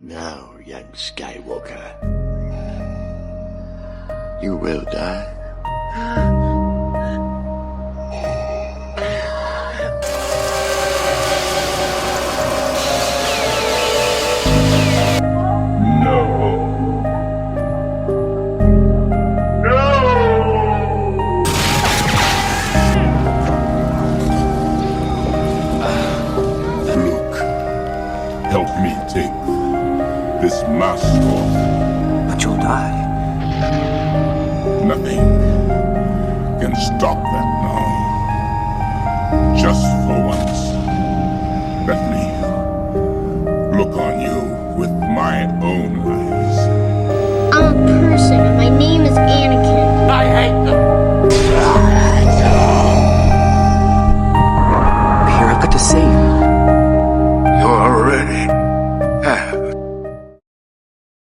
Now, young Skywalker, you will die. Help me take this mask off. But you'll die. Nothing can stop that now. Just for once, let me look on you with my own eyes.